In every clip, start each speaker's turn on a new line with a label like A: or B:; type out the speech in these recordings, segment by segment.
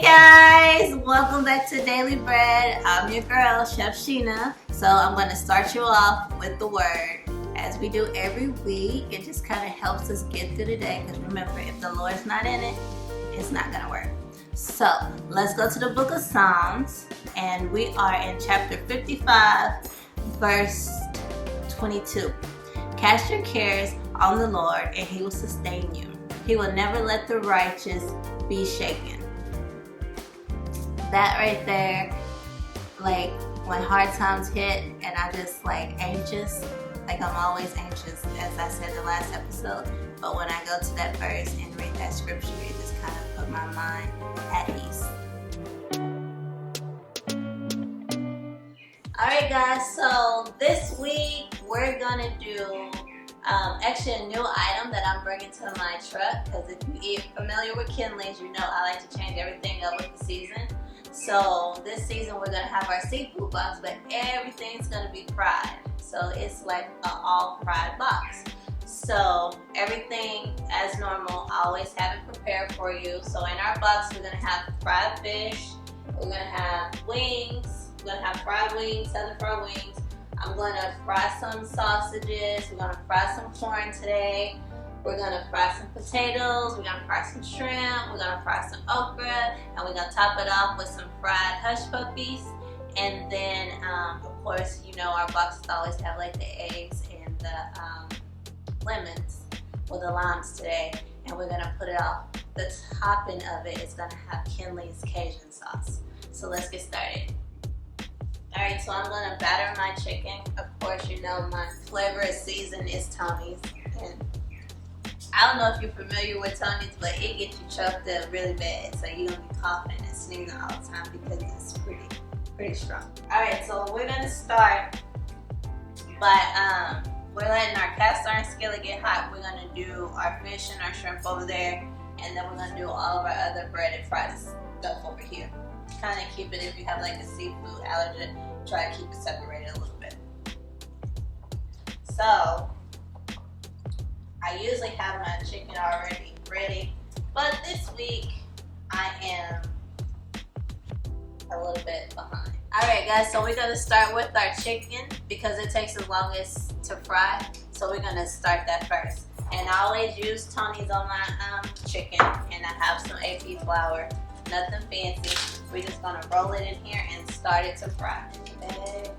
A: Guys, welcome back to Daily Bread. I'm your girl, Chef Sheena. So I'm going to start you off with the word. As we do every week, it just kind of helps us get through the day. Because remember, if the Lord's not in it, it's not going to work. So let's go to the book of Psalms. And we are in chapter 55, verse 22. Cast your cares on the Lord, and He will sustain you. He will never let the righteous be shaken. That right there, like when hard times hit and I just like anxious, like I'm always anxious, as I said the last episode, but when I go to that verse and read that scripture, it just kind of put my mind at ease. Alright guys, so this week we're gonna do actually a new item that I'm bringing to my truck, because if you're familiar with Kinley's, you know I like to change everything up with the season. So this season we're going to have our seafood box, but everything's going to be fried. So it's like an all fried box. So everything as normal, I always have it prepared for you. So in our box we're going to have fried fish, we're going to have wings, we're going to have fried wings, southern fried wings. I'm going to fry some sausages, we're going to fry some corn today. We're going to fry some potatoes, we're going to fry some shrimp, we're going to fry some okra, and we're going to top it off with some fried hush puppies. And then, of course, you know our boxes always have like the eggs and the lemons, or the limes today. And we're going to put it off. The topping of it is going to have Kinley's Cajun sauce. So let's get started. Alright, so I'm going to batter my chicken. Of course, you know my flavor season is Tony's. And I don't know if you're familiar with Tony's, but it gets you choked up really bad. So you're going to be coughing and sneezing all the time because it's pretty strong. Alright, so we're going to start by, we're letting our cast iron skillet get hot. We're going to do our fish and our shrimp over there. And then we're going to do all of our other breaded fried stuff over here. Kind of keep it, if you have like a seafood allergy, try to keep it separated a little bit. So I usually have my chicken already ready, but this week I am a little bit behind. Alright guys, so we're going to start with our chicken because it takes the longest to fry, so we're going to start that first. And I always use Tony's on my chicken, and I have some AP flour, nothing fancy. We're just going to roll it in here and start it to fry. Okay.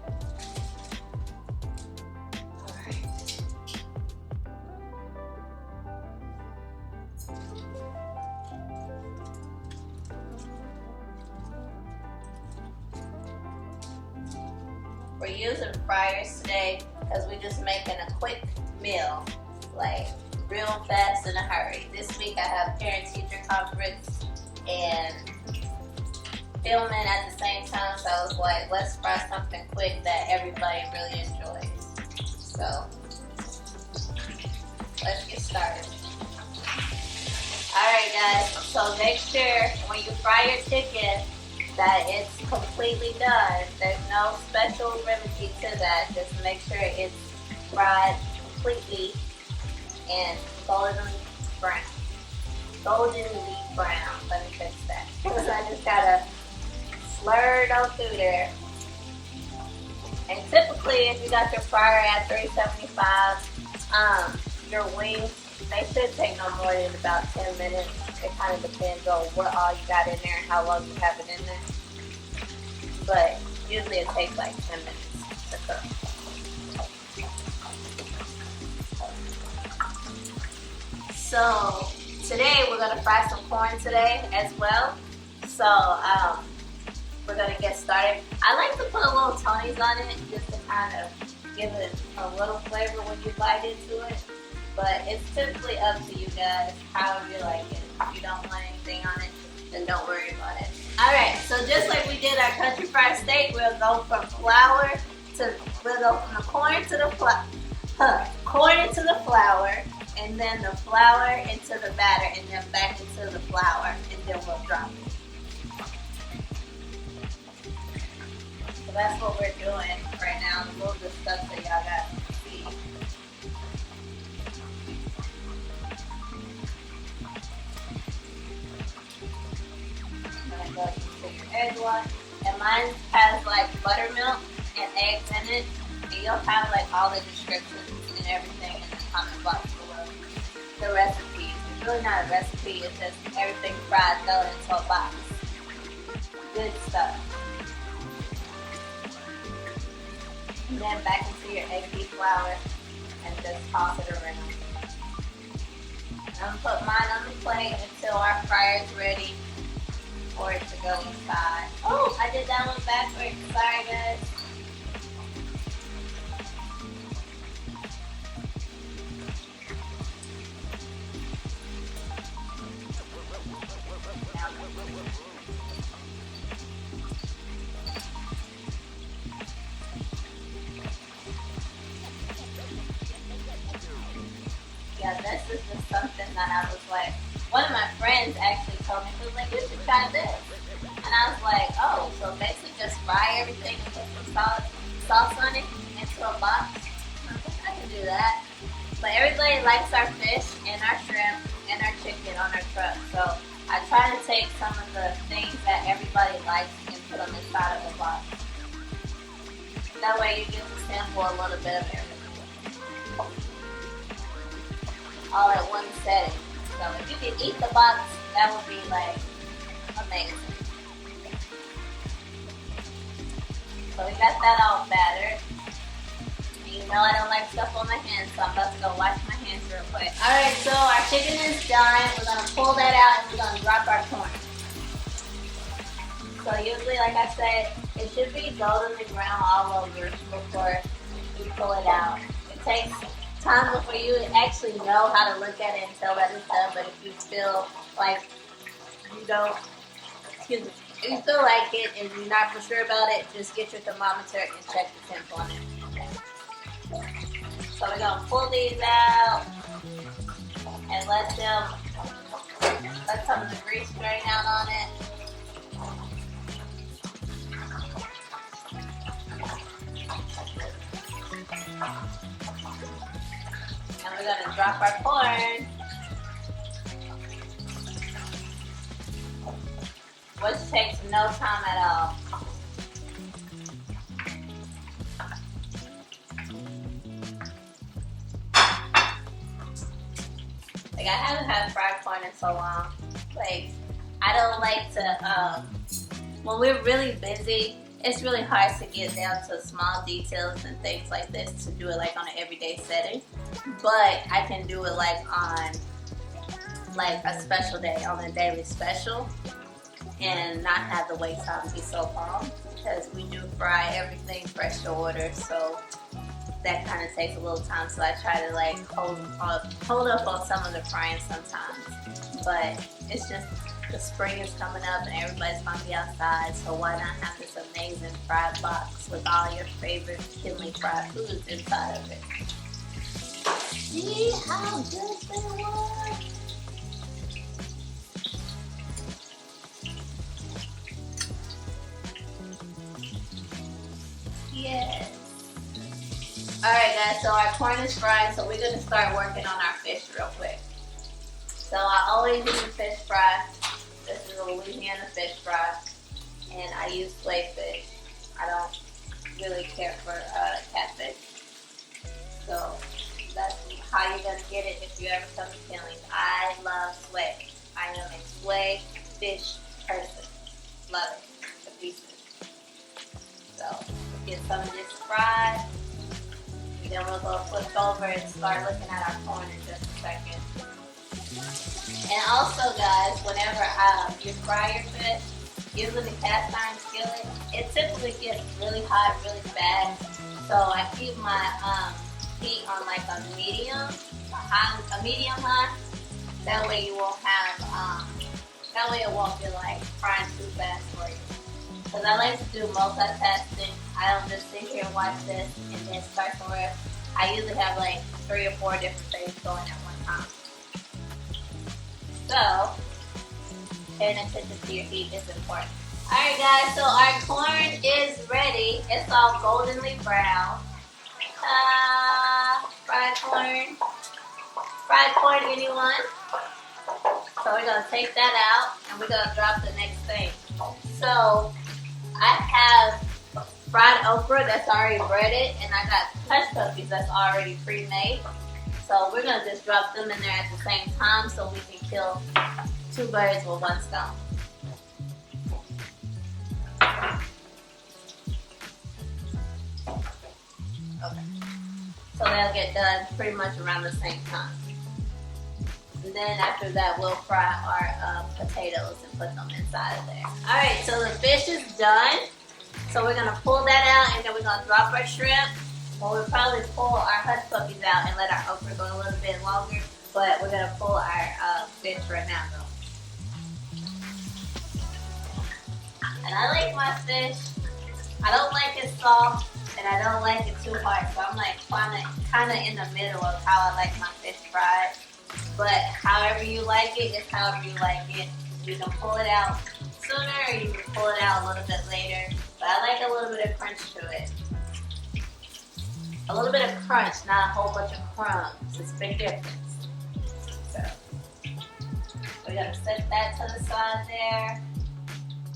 A: We're using fryers today because we're just making a quick meal, like real fast in a hurry. This week I have parent-teacher conference and filming at the same time, so I was like, let's fry something quick that everybody really enjoys. So let's get started. Alright guys, so make sure when you fry your chicken that it's completely done. There's no special remedy to that. Just make sure it's fried completely and goldenly brown. Goldenly brown. Let me fix that. Because I just gotta slur it on through there. And typically, if you got your fryer at 375, your wings, they should take no more than about 10 minutes. It kind of depends on what all you got in there and how long you have it in there. But usually it takes like 10 minutes to cook. So today we're going to fry some corn today as well. So we're going to get started. I like to put a little Tony's on it just to kind of give it a little flavor when you bite into it. But it's typically up to you guys, however you like it. If you don't want anything on it, then don't worry about it. Alright, so just like we did our country fried steak, we'll go from flour to, we'll go from the corn to the corn into the flour, and then the flour into the batter, and then back into the flour, and then we'll drop it. So that's what we're doing right now. We'll discuss so y'all got to see. I'm gonna go egg one, and mine has like buttermilk and eggs in it, and you'll have like all the descriptions and everything in the comment box below. The recipes. It's really not a recipe, it's just everything fried thrown into a box. Good stuff. And then back into your egg beef flour and just toss it around. I'm gonna put mine on the plate until our fryer is ready for it to go inside. Oh, I did that one backwards. Sorry, guys. Yeah, this is just something that I was like, one of my friends actually told me, she was like, you should try this. And I was like, oh, so basically just fry everything and put some sauce on it into a box. I was like, I can do that. But everybody likes our fish and our shrimp and our chicken on our truck. So I try to take some of the things that everybody likes and put them inside of the box. That way you get to sample a little bit of everything. All at one setting. So if you could eat the box, that would be like amazing. So we got that all battered. And you know I don't like stuff on my hands, so I'm about to go wash my hands real quick. Alright, so our chicken is done. We're going to pull that out and we're going to drop our corn. So usually, like I said, it should be goldenly brown all over before you pull it out. It takes time before you actually know how to look at it and tell that it's done. But if you feel like you don't, excuse me, if you feel like it and you're not for sure about it, just get your thermometer and check the temp on it. So we're gonna pull these out and let some of the grease drain out on it. And we're gonna drop our corn, which takes no time at all. Like, I haven't had fried corn in so long. Like, I don't like to, when we're really busy, it's really hard to get down to small details and things like this to do it like on an everyday setting. But I can do it like on like a special day, on a daily special, and not have the wait time be so long, because we do fry everything fresh to order, so that kind of takes a little time. So I try to like hold up on some of the frying sometimes. But it's just, the spring is coming up and everybody's gonna be outside, so why not have this amazing fried box with all your favorite Kinley fried foods inside of it? See how good they were? Yes. Alright guys, so our corn is fried, so we're gonna start working on our fish real quick. So I always use fish fry. This is a Louisiana fish fry, and I use flay fish. I don't really care for catfish. So that's how you're gonna get it if you ever come to Kinley's. I love sway. I am a sway fish person. Love it. The pieces. So get some of this fried, and then we'll go flip over and start looking at our corn in just a second. And also, guys, whenever you fry your fish, using the cast iron skillet, it typically gets really hot really fast. So I keep my heat on like a medium high. That way you won't have, that way it won't be like frying too fast for you. Because I like to do multitasking. I don't just sit here and watch this and then start somewhere. I usually have like 3 or 4 different things going at one time. So, paying attention to your heat is important. Alright guys, so our corn is ready. It's all goldenly brown. Fried corn. Fried corn, anyone? So we're going to take that out and we're going to drop the next thing. So, I have fried okra that's already breaded, and I got hush puppies that's already pre-made. So we're gonna just drop them in there at the same time so we can kill two birds with one stone. Okay. So they'll get done pretty much around the same time. And then after that, we'll fry our potatoes and put them inside of there. All right, so the fish is done. So we're gonna pull that out, and then we're gonna drop our shrimp. Well, we'll probably pull our hush puppies out and let our okra go a little bit longer, but we're gonna pull our fish right now though. And I like my fish. I don't like it soft, and I don't like it too hard. So I'm like kind of in the middle of how I like my fish fried. But however you like it, it's however you like it. You can pull it out sooner, or you can pull it out a little bit later. But I like a little bit of crunch to it. A little bit of crunch, not a whole bunch of crumbs. It's a big difference. So we're gonna set that to the side there.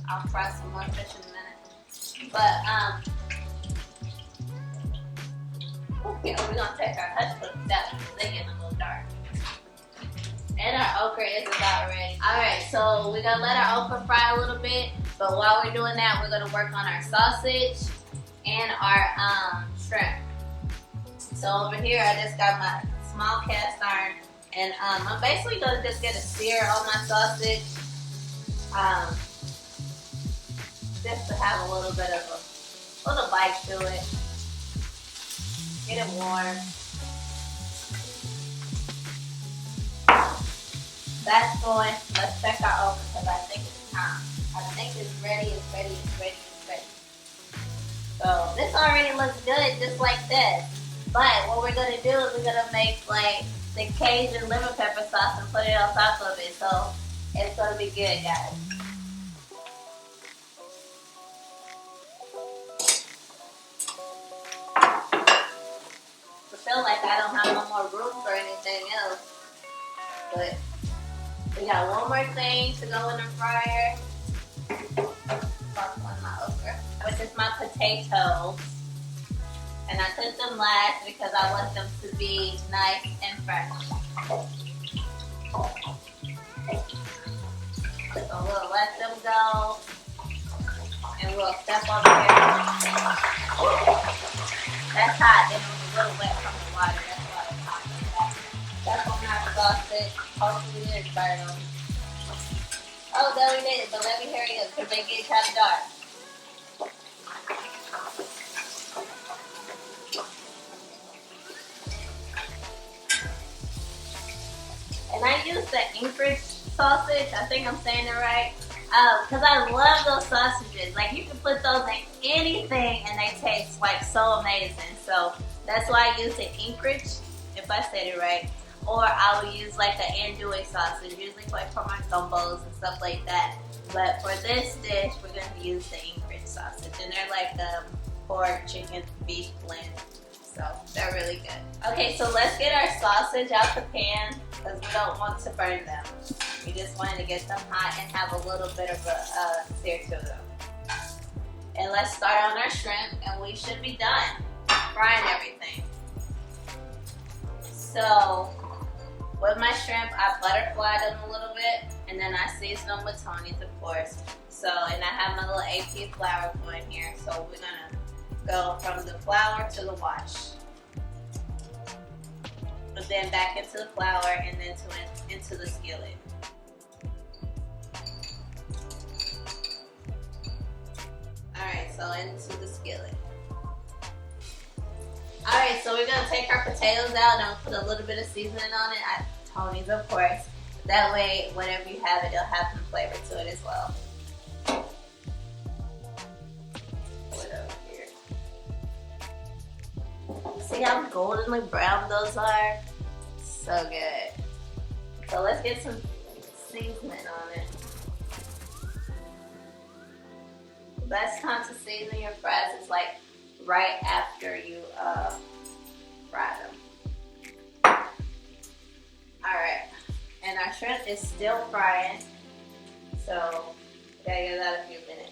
A: I'll fry some more fish in a minute. But yeah, we're gonna take our hush puppies out because they get a little dark. And our okra is about ready. Alright, so we're gonna let our okra fry a little bit, but while we're doing that, we're gonna work on our sausage and our shrimp. So over here, I just got my small cast iron, and I'm basically gonna just get a sear on my sausage, just to have a little bit of a little bite to it. Get it warm. That's going. Let's check our okra because I think it's time. I think it's ready, it's ready, it's ready, it's ready. So this already looks good just like this. But what we're gonna do is we're gonna make like the Cajun lemon pepper sauce and put it on top of it. So it's gonna be good, guys. I feel like I don't have no more room for anything else. But we got one more thing to go in the fryer. On my okra, which is my potatoes. And I put them last because I want them to be nice and fresh. So we'll let them go. And we'll step over here. That's hot. It was a little wet from the water. That's why it's hot like that. That's on our sausage. Hopefully it is burnt on. Oh, no, we did it. But let me hurry up because they get kind of dark. And I use the Anchorage sausage. I think I'm saying it right. Because I love those sausages. Like, you can put those in anything and they taste like so amazing. So that's why I use the Anchorage, if I said it right. Or I will use like the andouille sausage, usually like for my gumbos and stuff like that. But for this dish, we're going to use the Anchorage sausage. And they're like pork, chicken, beef blend. So they're really good. Okay, so let's get our sausage out the pan because we don't want to burn them. We just wanted to get them hot and have a little bit of a sear to them. And let's start on our shrimp and we should be done frying everything. So with my shrimp, I butterfly them a little bit and then I season them with Tony's, of course. So, and I have my little AP flour going here. So we're gonna go from the flour to the wash. But then back into the flour and then into the skillet. Alright, so into the skillet. Alright, so we're gonna take our potatoes out and put a little bit of seasoning on it. Tony's, of course. That way, whenever you have it, it'll have some flavor to it as well. Put it over here. See how goldenly brown those are? So good. So let's get some seasoning on it. The best time to season your fries is like right after you fry them. Alright, and our shrimp is still frying, so we gotta give that a few minutes.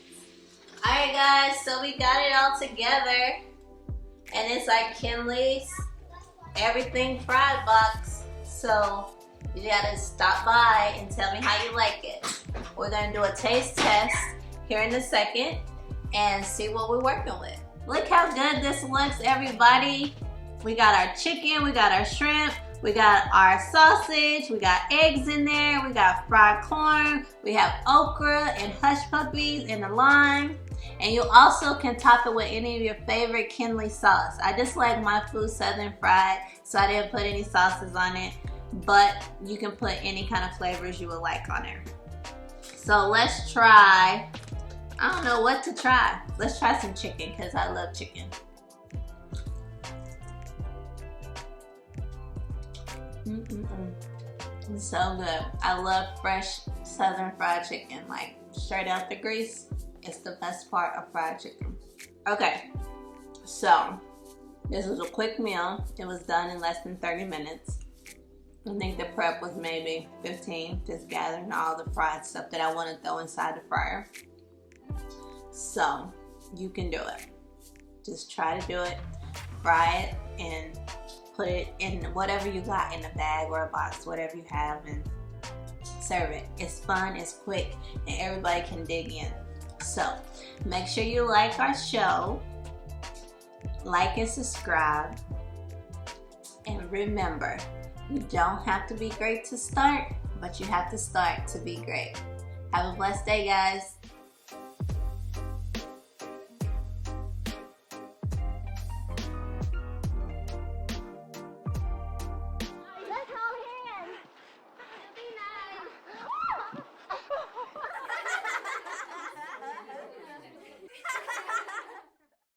A: Alright guys, so we got it all together. And it's like Kinley's Everything Fried box. So you gotta stop by and tell me how you like it. We're gonna do a taste test here in a second and see what we're working with. Look how good this looks, everybody. We got our chicken, we got our shrimp, we got our sausage, we got eggs in there, we got fried corn, we have okra and hush puppies and the lime. And you also can top it with any of your favorite Kinley sauce. I just like my food southern fried, so I didn't put any sauces on it. But you can put any kind of flavors you would like on there. So let's try, I don't know what to try. Let's try some chicken because I love chicken. It's so good. I love fresh southern fried chicken, like straight out the grease. It's the best part of fried chicken. Okay, so this was a quick meal. It was done in less than 30 minutes. I think the prep was maybe 15, just gathering all the fried stuff that I want to throw inside the fryer. So you can do it. Just try to do it. Fry it and put it in whatever you got in a bag or a box, whatever you have, and serve it. It's fun, it's quick, and everybody can dig in. So make sure you like our show, like and subscribe, and remember, you don't have to be great to start, but you have to start to be great. Have a blessed day, guys.